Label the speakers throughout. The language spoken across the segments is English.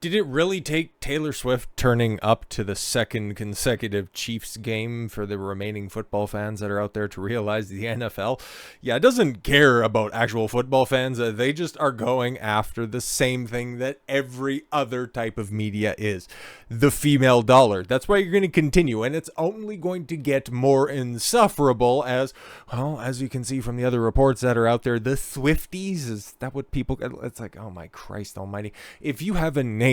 Speaker 1: Did it really take Taylor Swift turning up to the second consecutive Chiefs game for the remaining football fans that are out there to realize the NFL, yeah, it doesn't care about actual football fans. They just are going after the same thing that every other type of media is, the female dollar. That's why you're going to continue, and it's only going to get more insufferable as, well, as you can see from the other reports that are out there, the Swifties, is that what people, it's like, oh my Christ almighty. If you have a name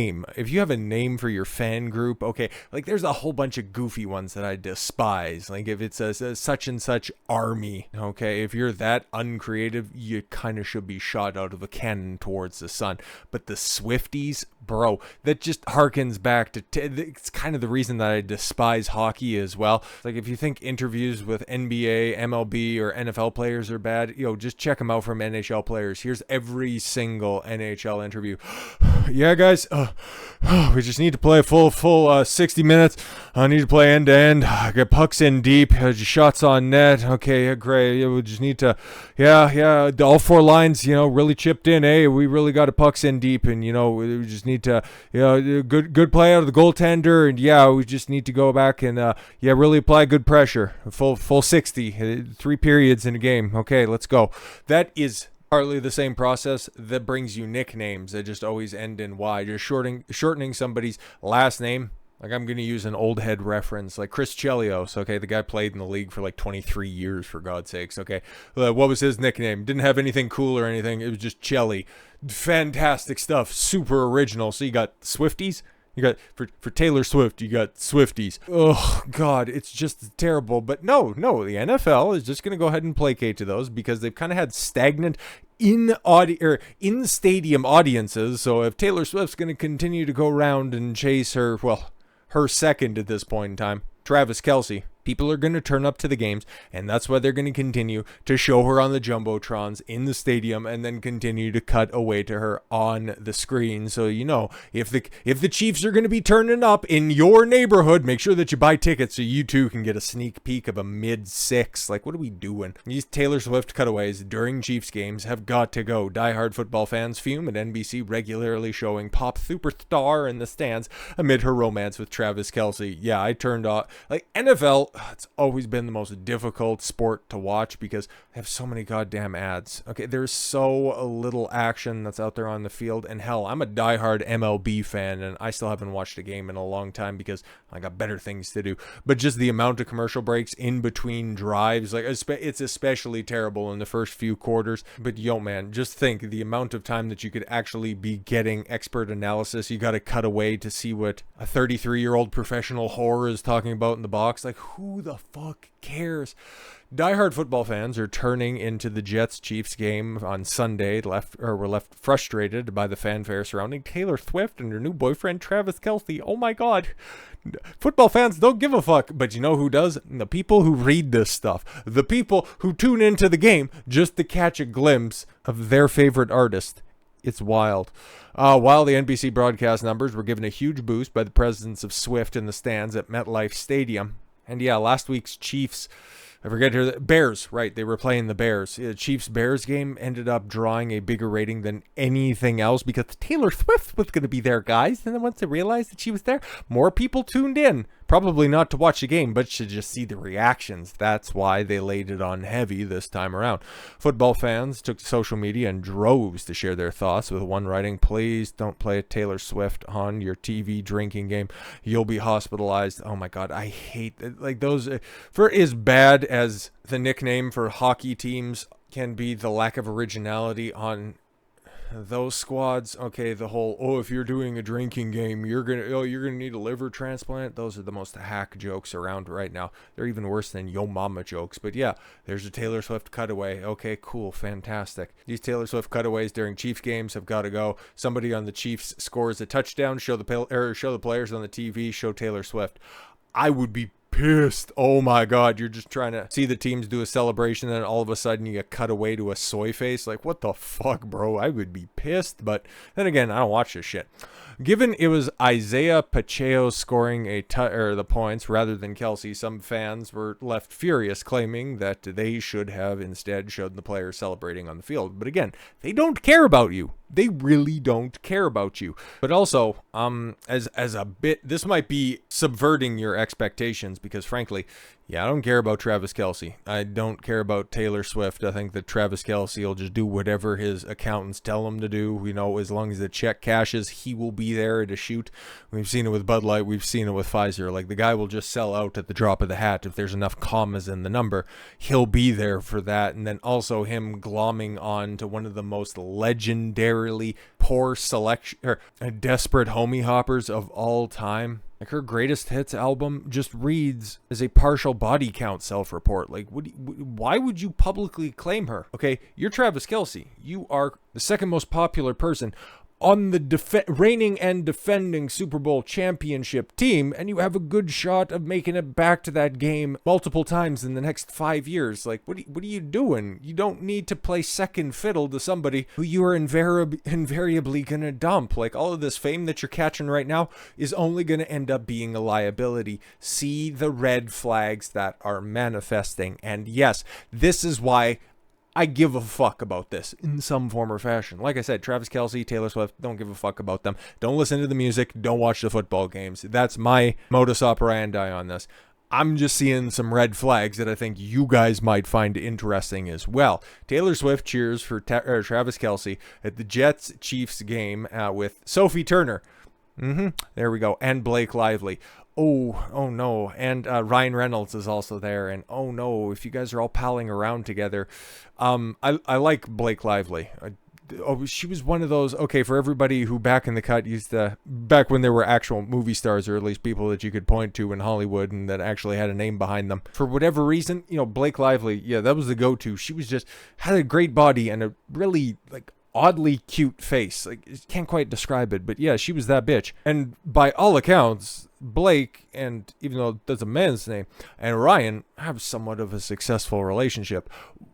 Speaker 1: for your fan group, okay, like there's a whole bunch of goofy ones that I despise. Like if it's a such and such army, okay, if you're that uncreative, you kind of should be shot out of a cannon towards the sun. But the Swifties, bro, that just harkens back to it's kind of the reason that I despise hockey as well. Like if you think interviews with NBA, MLB, or NFL players are bad, just check them out from NHL players. Here's every single NHL interview. Yeah, guys, we just need to play a full 60 minutes. I need to play end to end. Get pucks in deep, shots on net. Okay, yeah, great. Yeah, we just need to, yeah, all four lines, really chipped in. Hey, we really got pucks in deep, and we just need to, good play out of the goaltender, and yeah, we just need to go back and really apply good pressure. Full 60, 3 periods in a game. Okay, let's go. That is partly the same process that brings you nicknames that just always end in Y. Just shortening somebody's last name. Like I'm going to use an old head reference, like Chris Chelios. Okay, the guy played in the league for like 23 years, for God's sakes. Okay, what was his nickname? Didn't have anything cool or anything. It was just Chelly. Fantastic stuff. Super original. So you got Swifties. You got, for Taylor Swift, you got Swifties. Oh, God, it's just terrible. But no, the NFL is just going to go ahead and placate to those because they've kind of had stagnant in-stadium audiences. So if Taylor Swift's going to continue to go around and chase her second at this point in time, Travis Kelce, people are going to turn up to the games, and that's why they're going to continue to show her on the jumbotrons in the stadium and then continue to cut away to her on the screen. So, if the Chiefs are going to be turning up in your neighborhood, make sure that you buy tickets so you too can get a sneak peek of a mid-6. Like, what are we doing? These Taylor Swift cutaways during Chiefs games have got to go. Diehard football fans fume at NBC regularly showing pop superstar in the stands amid her romance with Travis Kelce. Yeah, I turned off. Like, NFL, it's always been the most difficult sport to watch because they have so many goddamn ads. Okay, there's so little action that's out there on the field. And hell, I'm a diehard MLB fan, and I still haven't watched a game in a long time because I got better things to do. But just the amount of commercial breaks in between drives, like it's especially terrible in the first few quarters. But man, just think the amount of time that you could actually be getting expert analysis. You got to cut away to see what a 33-year-old professional whore is talking about in the box. Like, who the fuck cares? Diehard football fans are turning into the Jets-Chiefs game on Sunday, were left frustrated by the fanfare surrounding Taylor Swift and her new boyfriend Travis Kelce. Oh my God. Football fans don't give a fuck, but you know who does? The people who read this stuff. The people who tune into the game just to catch a glimpse of their favorite artist. It's wild. While the NBC broadcast numbers were given a huge boost by the presence of Swift in the stands at MetLife Stadium. And yeah, last week's Chiefs, I forget here, the Bears, right, they were playing the Bears. The Chiefs-Bears game ended up drawing a bigger rating than anything else because Taylor Swift was going to be there, guys. And then once they realized that she was there, more people tuned in. Probably not to watch the game, but to just see the reactions. That's why they laid it on heavy this time around. Football fans took to social media in droves to share their thoughts, with one writing, "Please don't play Taylor Swift on your TV drinking game. You'll be hospitalized." Oh my God, I hate that. Like those, for as bad as the nickname for hockey teams can be, the lack of originality on those squads. Okay, the whole, if you're doing a drinking game, you're gonna need a liver transplant. Those are the most hack jokes around right now. They're even worse than yo mama jokes. But yeah, there's a Taylor Swift cutaway. Okay, cool, fantastic. These Taylor Swift cutaways during Chiefs games have got to go. Somebody on the Chiefs scores a touchdown, show the players on the TV, show Taylor Swift. I would be pissed. Oh my God, you're just trying to see the teams do a celebration, and then all of a sudden you get cut away to a soy face. Like, what the fuck, bro? I would be pissed. But then again, I don't watch this shit. Given it was Isaiah Pacheco scoring the points rather than Kelce, some fans were left furious, claiming that they should have instead showed the players celebrating on the field. But again, they don't care about you. They really don't care about you. But also, as a bit, this might be subverting your expectations because frankly, yeah, I don't care about Travis Kelce. I don't care about Taylor Swift. I think that Travis Kelce will just do whatever his accountants tell him to do. You know, as long as the check cashes, he will be there to shoot. We've seen it with Bud Light. We've seen it with Pfizer. Like, the guy will just sell out at the drop of the hat. If there's enough commas in the number, he'll be there for that. And then also him glomming on to one of the most legendarily poor selection or desperate homie hoppers of all time. Like, her greatest hits album just reads as a partial body count self-report. Like, why would you publicly claim her? Okay, you're Travis Kelce. You are the second most popular person on the reigning and defending Super Bowl championship team, and you have a good shot of making it back to that game multiple times in the next 5 years. Like, what are you doing? You don't need to play second fiddle to somebody who you are invariably gonna dump. Like, all of this fame that you're catching right now is only gonna end up being a liability. See the red flags that are manifesting. And yes, this is why I give a fuck about this in some form or fashion. Like I said, Travis Kelce, Taylor Swift, don't give a fuck about them. Don't listen to the music. Don't watch the football games. That's my modus operandi on this. I'm just seeing some red flags that I think you guys might find interesting as well. Taylor Swift cheers for Travis Kelce at the Jets-Chiefs game with Sophie Turner. There we go. And Blake Lively. Oh no. And Ryan Reynolds is also there. And oh no, if you guys are all palling around together. I like Blake Lively. She was one of those, okay, for everybody who back in the cut back when there were actual movie stars, or at least people that you could point to in Hollywood and that actually had a name behind them. For whatever reason, you know, Blake Lively, yeah, that was the go-to. She was just, had a great body and a really, like, oddly cute face. Like, can't quite describe it, but yeah, she was that bitch. And by all accounts, Blake, and even though that's a man's name, and Ryan have somewhat of a successful relationship.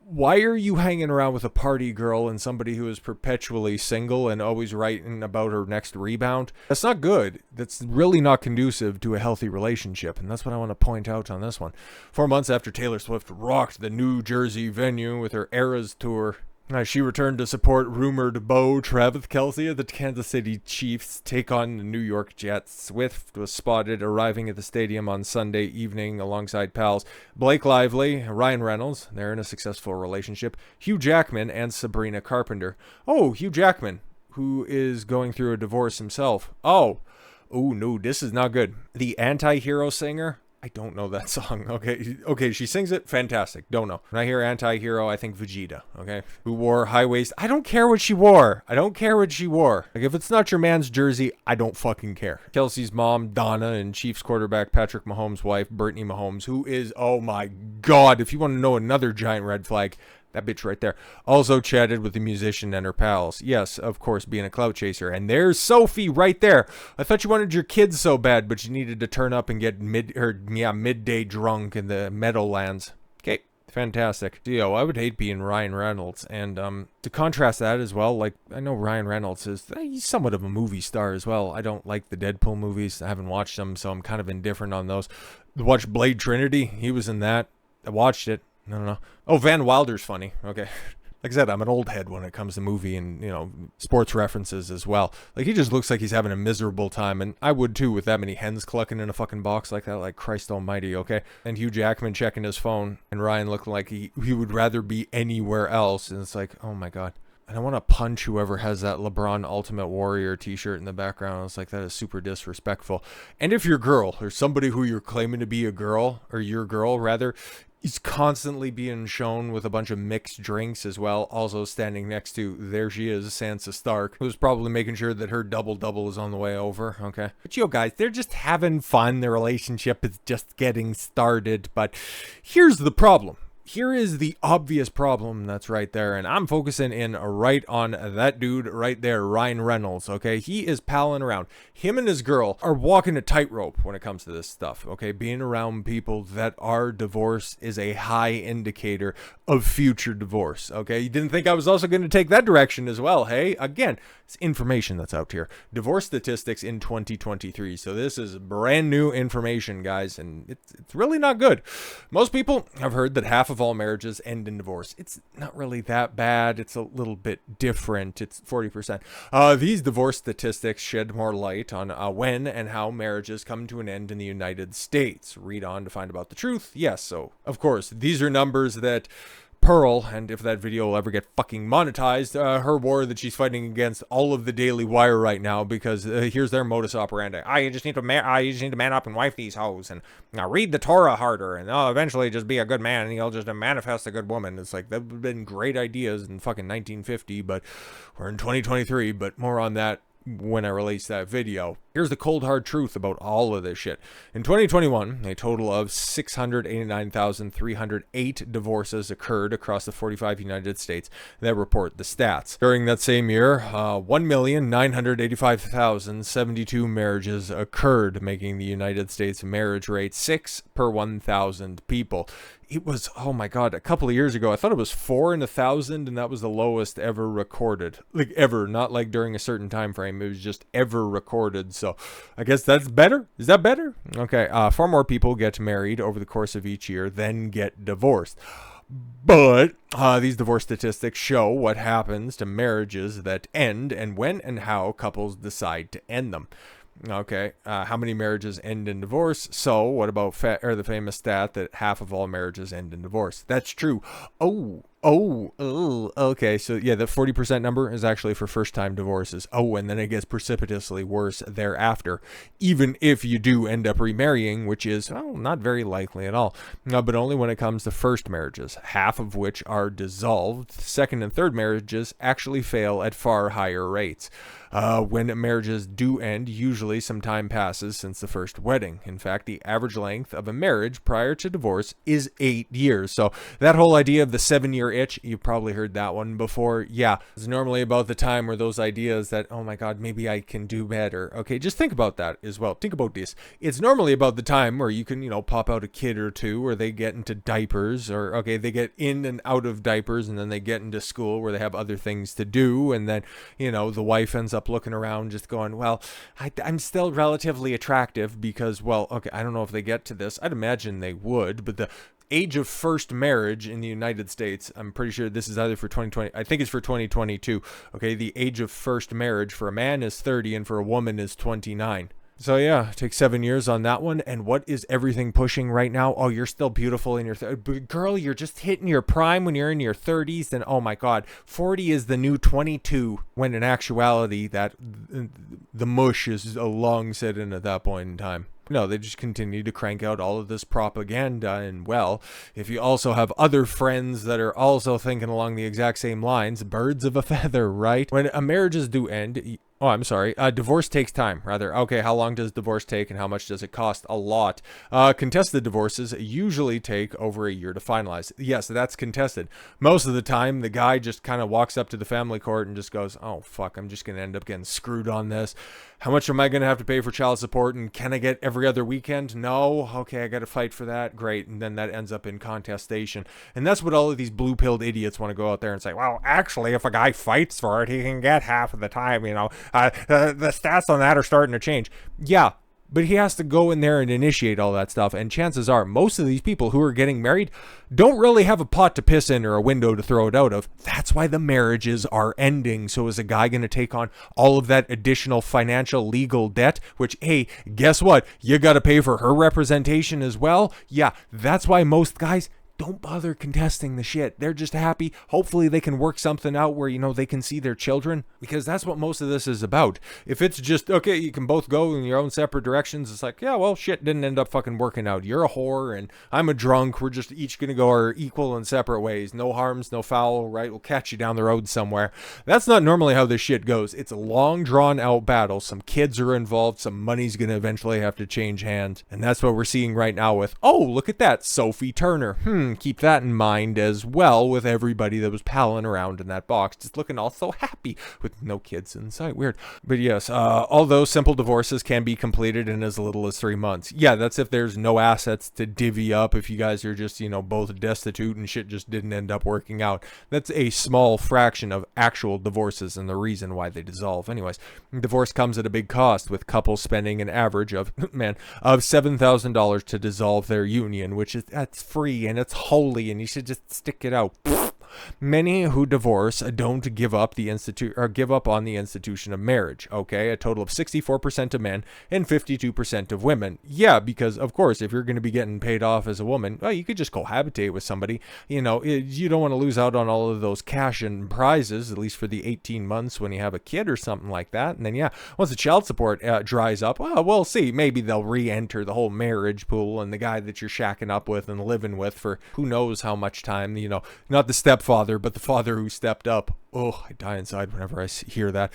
Speaker 1: Why are you hanging around with a party girl and somebody who is perpetually single and always writing about her next rebound? That's not good. That's really not conducive to a healthy relationship, and that's what I want to point out on this one. 4 months after Taylor Swift rocked the New Jersey venue with her Eras tour, she returned to support rumored beau Travis Kelce as the Kansas City Chiefs take on the New York Jets. Swift was spotted arriving at the stadium on Sunday evening alongside pals Blake Lively, Ryan Reynolds, they're in a successful relationship, Hugh Jackman, and Sabrina Carpenter. Oh, Hugh Jackman, who is going through a divorce himself. Oh no, this is not good. The anti-hero singer? I don't know that song. Okay, she sings it. Fantastic. Don't know. When I hear anti-hero, I think Vegeta, okay? Who wore high waist. I don't care what she wore. Like, if it's not your man's jersey, I don't fucking care. Kelsey's mom, Donna, and Chiefs quarterback Patrick Mahomes' wife, Brittany Mahomes, who is, oh my God, if you want to know another giant red flag, that bitch right there. Also chatted with the musician and her pals. Yes, of course, being a clout chaser. And there's Sophie right there. I thought you wanted your kids so bad, but you needed to turn up and get midday drunk in the Meadowlands. Okay, fantastic. I would hate being Ryan Reynolds. And to contrast that as well, like, I know Ryan Reynolds he's somewhat of a movie star as well. I don't like the Deadpool movies. I haven't watched them, so I'm kind of indifferent on those. Watch Blade Trinity. He was in that. I watched it. No. Oh, Van Wilder's funny. Okay. Like I said, I'm an old head when it comes to movie and, sports references as well. Like, he just looks like he's having a miserable time, and I would too with that many hens clucking in a fucking box like that. Like, Christ almighty, okay? And Hugh Jackman checking his phone, and Ryan looking like he would rather be anywhere else, and it's like, oh my God. And I want to punch whoever has that LeBron Ultimate Warrior t-shirt in the background. It's like, that is super disrespectful. And if your girl, or somebody who you're claiming to be a girl, or your girl rather, is constantly being shown with a bunch of mixed drinks as well, also standing next to, there she is, Sansa Stark, who's probably making sure that her double-double is on the way over, okay? But guys, they're just having fun. Their relationship is just getting started. But here's the problem. Here is the obvious problem that's right there, and I'm focusing in right on that dude right there, Ryan Reynolds, okay? He is palling around. Him and his girl are walking a tightrope when it comes to this stuff, okay? Being around people that are divorced is a high indicator of future divorce, okay? You didn't think I was also going to take that direction as well, hey? Again, it's information that's out here. Divorce statistics in 2023, so this is brand new information, guys, and it's really not good. Most people have heard that half of all marriages end in divorce. It's not really that bad. It's a little bit different. It's 40%. These divorce statistics shed more light on when and how marriages come to an end in the United States. Read on to find about the truth. Yes, so, of course, these are numbers that Pearl, and if that video will ever get fucking monetized, her war that she's fighting against all of the Daily Wire right now, because here's their modus operandi. You just need to man up and wife these hoes, and read the Torah harder, and eventually just be a good man, and you'll just manifest a good woman. It's like, that would have been great ideas in fucking 1950, but we're in 2023, but more on that when I release that video. Here's the cold hard truth about all of this shit. In 2021, a total of 689,308 divorces occurred across the 45 United States that report the stats. During that same year, 1,985,072 marriages occurred, making the United States marriage rate 6 per 1,000 people. It was, oh my god, a couple of years ago, I thought it was 4 in 1,000, and that was the lowest ever recorded. Like, ever, not like during a certain time frame. It was just ever recorded. So I guess that's better. Is that better? Okay. Far more people get married over the course of each year than get divorced. But these divorce statistics show what happens to marriages that end and when and how couples decide to end them. Okay, how many marriages end in divorce? So what about the famous stat that half of all marriages end in divorce? That's true. Okay, so yeah, the 40% number is actually for first-time divorces. And then it gets precipitously worse thereafter, even if you do end up remarrying, which is not very likely at all, but only when it comes to first marriages, half of which are dissolved. Second and third marriages actually fail at far higher rates. When marriages do end, usually some time passes since the first wedding. In fact, the average length of a marriage prior to divorce is 8 years. So that whole idea of the 7-year itch, you've probably heard that one before. Yeah, it's normally about the time where those ideas that, oh my god, maybe I can do better. Okay, just think about that as well. Think about this. It's normally about the time where you can, pop out a kid or two, or they get into diapers, or, okay, they get in and out of diapers, and then they get into school where they have other things to do, and then, the wife ends up looking around just going, well, I'm still relatively attractive because, well, okay, I don't know if they get to this. I'd imagine they would, but the age of first marriage in the United States, I'm pretty sure this is either for 2020, I think it's for 2022. Okay, the age of first marriage for a man is 30 and for a woman is 29. So yeah, take 7 years on that one. And what is everything pushing right now? Oh, you're still beautiful in your girl, you're just hitting your prime when you're in your 30s. And oh my god, 40 is the new 22, when in actuality that the mush is long set in at that point in time. No, they just continue to crank out all of this propaganda. And well, if you also have other friends that are also thinking along the exact same lines, birds of a feather, right? When marriages do end, divorce takes time, rather. Okay, how long does divorce take and how much does it cost? A lot. Contested divorces usually take over a year to finalize. Yes, that's contested. Most of the time, the guy just kind of walks up to the family court and just goes, oh, fuck, I'm just going to end up getting screwed on this. How much am I going to have to pay for child support? And can I get every other weekend? No. Okay, I got to fight for that. Great. And then that ends up in contestation. And that's what all of these blue-pilled idiots want to go out there and say, well, actually, if a guy fights for it, he can get half of the time, the stats on that are starting to change. Yeah, but he has to go in there and initiate all that stuff. And chances are, most of these people who are getting married don't really have a pot to piss in or a window to throw it out of. That's why the marriages are ending. So is a guy going to take on all of that additional financial legal debt, which, hey, guess what? You got to pay for her representation as well. Yeah, that's why most guys don't bother contesting the shit. They're just happy. Hopefully they can work something out where, they can see their children, because that's what most of this is about. If it's just, okay, you can both go in your own separate directions, it's like, yeah, well, shit didn't end up fucking working out. You're a whore and I'm a drunk. We're just each going to go our equal and separate ways. No harms, no foul, right? We'll catch you down the road somewhere. That's not normally how this shit goes. It's a long drawn out battle. Some kids are involved. Some money's going to eventually have to change hands. And that's what we're seeing right now with, oh, look at that, Sophie Turner. Keep that in mind as well, with everybody that was palling around in that box, just looking all so happy with no kids in sight. Weird. But yes, although simple divorces can be completed in as little as 3 months. Yeah, that's if there's no assets to divvy up, if you guys are just, both destitute and shit just didn't end up working out. That's a small fraction of actual divorces and the reason why they dissolve. Anyways, divorce comes at a big cost, with couples spending an average of $7,000 to dissolve their union, which is, that's free and it's It's holy and you should just stick it out. Many who divorce don't give up on the institution of marriage. Okay, a total of 64% of men and 52% of women. Yeah, because of course, if you're going to be getting paid off as a woman, well, you could just cohabitate with somebody. You don't want to lose out on all of those cash and prizes, at least for the 18 months when you have a kid or something like that. And then yeah, once the child support dries up, well, we'll see. Maybe they'll re-enter the whole marriage pool, and the guy that you're shacking up with and living with for who knows how much time. Not the stepfather, but the father who stepped up. Oh, I die inside whenever I hear that.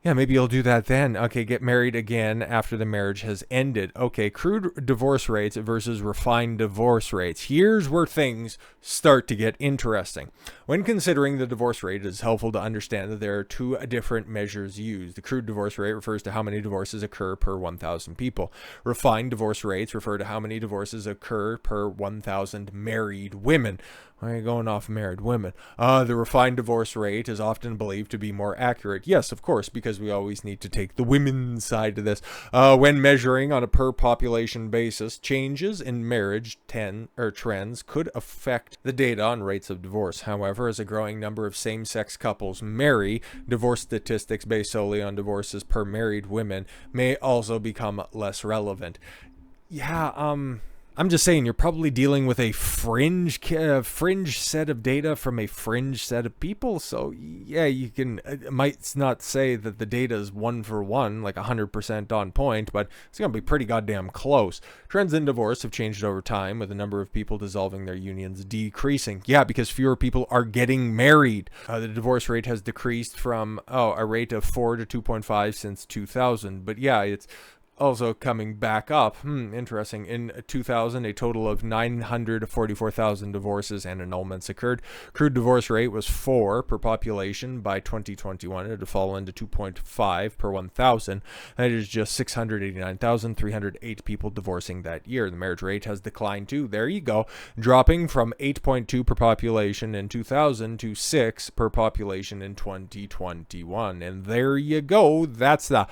Speaker 1: Yeah, maybe you'll do that then. Okay, get married again after the marriage has ended. Okay, crude divorce rates versus refined divorce rates. Here's where things start to get interesting. When considering the divorce rate, it is helpful to understand that there are two different measures used. The crude divorce rate refers to how many divorces occur per 1,000 people. Refined divorce rates refer to how many divorces occur per 1,000 married women. Why are you going off married women? The refined divorce rate is often believed to be more accurate. Yes, of course, because we always need to take the women's side of this. When measuring on a per population basis, changes in marriage trends could affect the data on rates of divorce. However, as a growing number of same-sex couples marry, divorce statistics based solely on divorces per married women may also become less relevant. Yeah, I'm just saying, you're probably dealing with a fringe set of data from a fringe set of people. So yeah, might not say that the data is 1-for-1, like 100% on point, but it's going to be pretty goddamn close. Trends in divorce have changed over time, with the number of people dissolving their unions decreasing. Yeah, because fewer people are getting married. The divorce rate has decreased from a rate of 4 to 2.5 since 2000. But yeah, it's also coming back up. Interesting. In 2000, a total of 944,000 divorces and annulments occurred. Crude divorce rate was 4 per population. By 2021, it had fallen to 2.5 per 1,000. That is just 689,308 people divorcing that year. The marriage rate has declined too. There you go. Dropping from 8.2 per population in 2000 to 6 per population in 2021. And there you go. That's the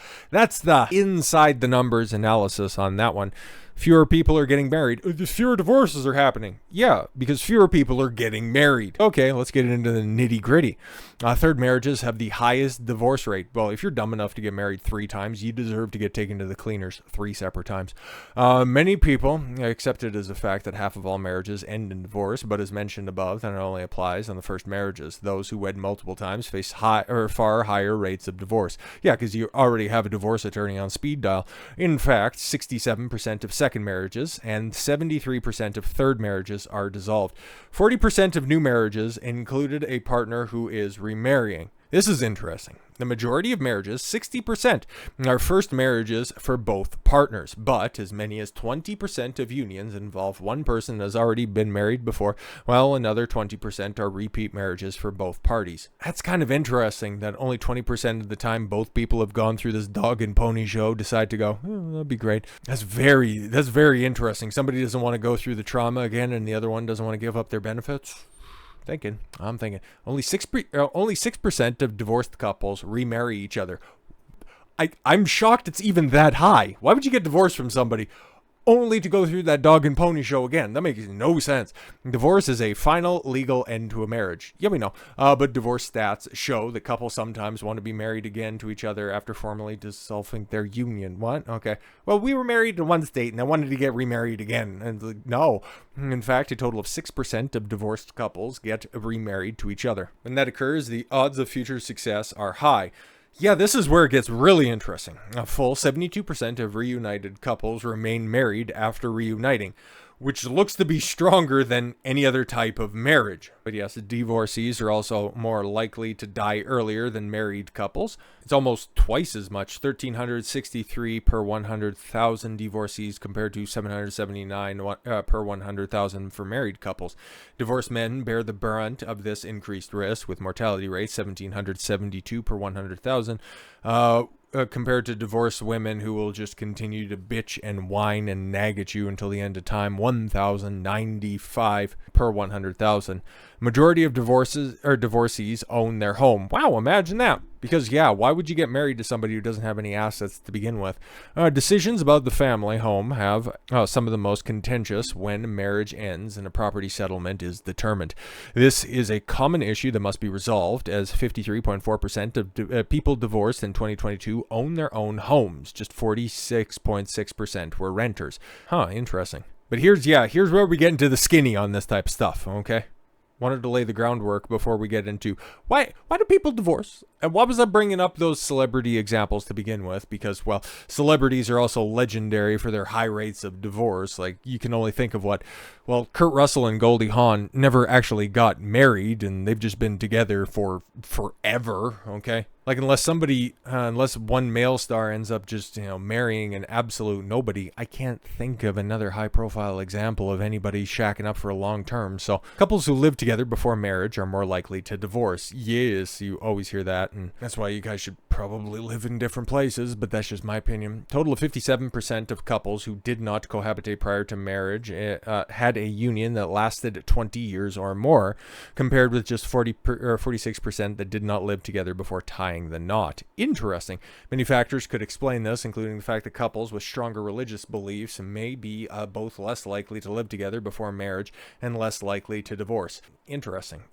Speaker 1: inside the numbers analysis on that one. Fewer people are getting married. Fewer divorces are happening. Yeah, because fewer people are getting married. Okay, let's get into the nitty gritty. Third marriages have the highest divorce rate. Well, if you're dumb enough to get married 3 times, you deserve to get taken to the cleaners 3 separate times. Many people accept it as a fact that half of all marriages end in divorce, but as mentioned above, that only applies on the first marriages. Those who wed multiple times face far higher rates of divorce. Yeah, because you already have a divorce attorney on speed dial. In fact, 67% of second marriages and 73% of third marriages are dissolved. 40% of new marriages included a partner who is remarrying. This is interesting. The majority of marriages, 60%, are first marriages for both partners, but as many as 20% of unions involve one person that has already been married before, while another 20% are repeat marriages for both parties. That's kind of interesting that only 20% of the time both people have gone through this dog and pony show decide to go, that'd be great. That's very interesting. Somebody doesn't want to go through the trauma again, and the other one doesn't want to give up their benefits. I'm thinking only 6% of divorced couples remarry each other. I'm shocked it's even that high. Why would you get divorced from somebody only to go through that dog and pony show again? That makes no sense. Divorce is a final legal end to a marriage. Yeah, we know. But divorce stats show that couples sometimes want to be married again to each other after formally dissolving their union. What? Okay. Well, we were married in one state and I wanted to get remarried again. And no. In fact, a total of 6% of divorced couples get remarried to each other. When that occurs, the odds of future success are high. Yeah, this is where it gets really interesting. A full 72% of reunited couples remain married after reuniting, which looks to be stronger than any other type of marriage. But yes, divorcees are also more likely to die earlier than married couples. It's almost twice as much, 1,363 per 100,000 divorcees compared to 779 per 100,000 for married couples. Divorced men bear the brunt of this increased risk, with mortality rates 1,772 per 100,000. Compared to divorced women who will just continue to bitch and whine and nag at you until the end of time, 1,095 per 100,000. Majority of divorcees own their home. Wow, imagine that. Because, yeah, why would you get married to somebody who doesn't have any assets to begin with? Decisions about the family home have some of the most contentious when marriage ends and a property settlement is determined. This is a common issue that must be resolved, as 53.4% of people divorced in 2022 own their own homes. Just 46.6% were renters. Interesting. But here's where we get into the skinny on this type of stuff, okay? Wanted to lay the groundwork before we get into why do people divorce? And why was I bringing up those celebrity examples to begin with? Because, well, celebrities are also legendary for their high rates of divorce. Like, you can only think of Kurt Russell and Goldie Hawn never actually got married, and they've just been together for forever, okay? Like, unless one male star ends up just, marrying an absolute nobody, I can't think of another high-profile example of anybody shacking up for a long term. So, couples who live together before marriage are more likely to divorce. Yes, you always hear that, and that's why you guys should probably live in different places, but that's just my opinion. Total of 57% of couples who did not cohabitate prior to marriage had a union that lasted 20 years or more, compared with just 46% that did not live together before tying the knot. Interesting. Many factors could explain this, including the fact that couples with stronger religious beliefs may be both less likely to live together before marriage and less likely to divorce. Interesting.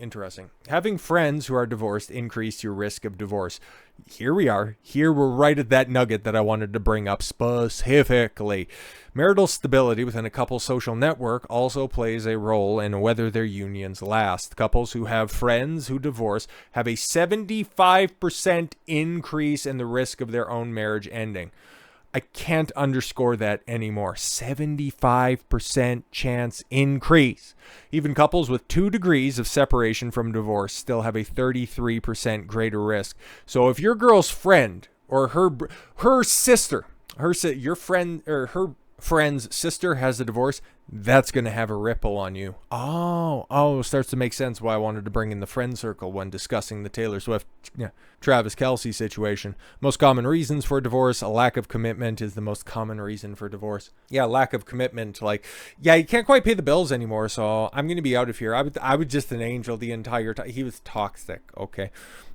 Speaker 1: Having friends who are divorced increase your risk of divorce. Here we are. Here we're right at that nugget that I wanted to bring up specifically. Marital stability within a couple's social network also plays a role in whether their unions last. Couples who have friends who divorce have a 75% increase in the risk of their own marriage ending. I can't underscore that anymore. 75% chance increase. Even couples with 2 degrees of separation from divorce still have a 33% greater risk. So if your girl's friend or her sister, your friend or her friend's sister has a divorce, that's going to have a ripple on you. It starts to make sense why I wanted to bring in the friend circle when discussing the Taylor Swift, Travis Kelce situation. Most common reasons for divorce: a lack of commitment is the most common reason for divorce. Yeah, lack of commitment. You can't quite pay the bills anymore, so I'm going to be out of here. I was just an angel the entire time. He was toxic, okay?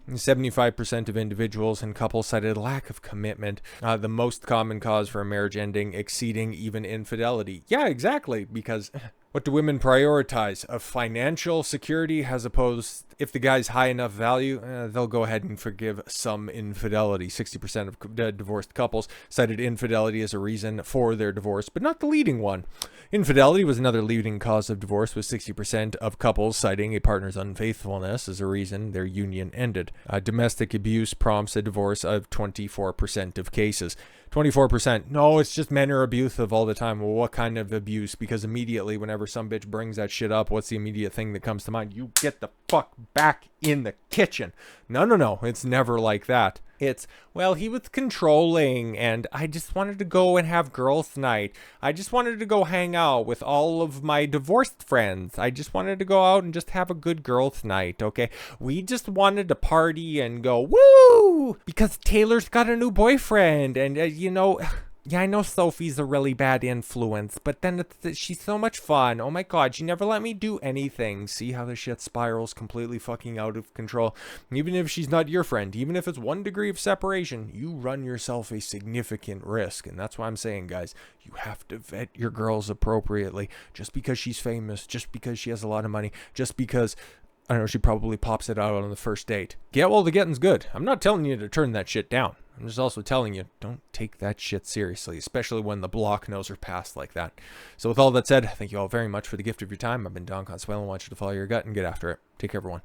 Speaker 1: 75% of individuals and couples cited lack of commitment, the most common cause for a marriage ending, exceeding even infidelity. Yeah, exactly, because what do women prioritize? A financial security, as opposed, if the guy's high enough value, they'll go ahead and forgive some infidelity. 60% of divorced couples cited infidelity as a reason for their divorce, but not the leading one. Infidelity was another leading cause of divorce, with 60% of couples citing a partner's unfaithfulness as a reason their union ended. Domestic abuse prompts a divorce of 24% of cases. 24%. No, it's just men are abusive all the time. Well, what kind of abuse? Because immediately, whenever some bitch brings that shit up, what's the immediate thing that comes to mind? You get the fuck back in the kitchen. No. It's never like that. It's, well, he was controlling, and I just wanted to go and have girls' night. I just wanted to go hang out with all of my divorced friends. I just wanted to go out and just have a good girls' night, okay? We just wanted to party and go, woo! Because Taylor's got a new boyfriend, and, yeah, I know Sophie's a really bad influence, but then she's so much fun. Oh my god, she never let me do anything. See how the shit spirals completely fucking out of control? Even if she's not your friend, even if it's 1 degree of separation, you run yourself a significant risk. And that's why I'm saying, guys, you have to vet your girls appropriately. Just because she's famous, just because she has a lot of money, just because, I don't know, she probably pops it out on the first date. Get while the getting's good. I'm not telling you to turn that shit down. I'm just also telling you, don't take that shit seriously, especially when the block knows are passed like that. So with all that said, thank you all very much for the gift of your time. I've been Don Consuelo. I want you to follow your gut and get after it. Take care, everyone.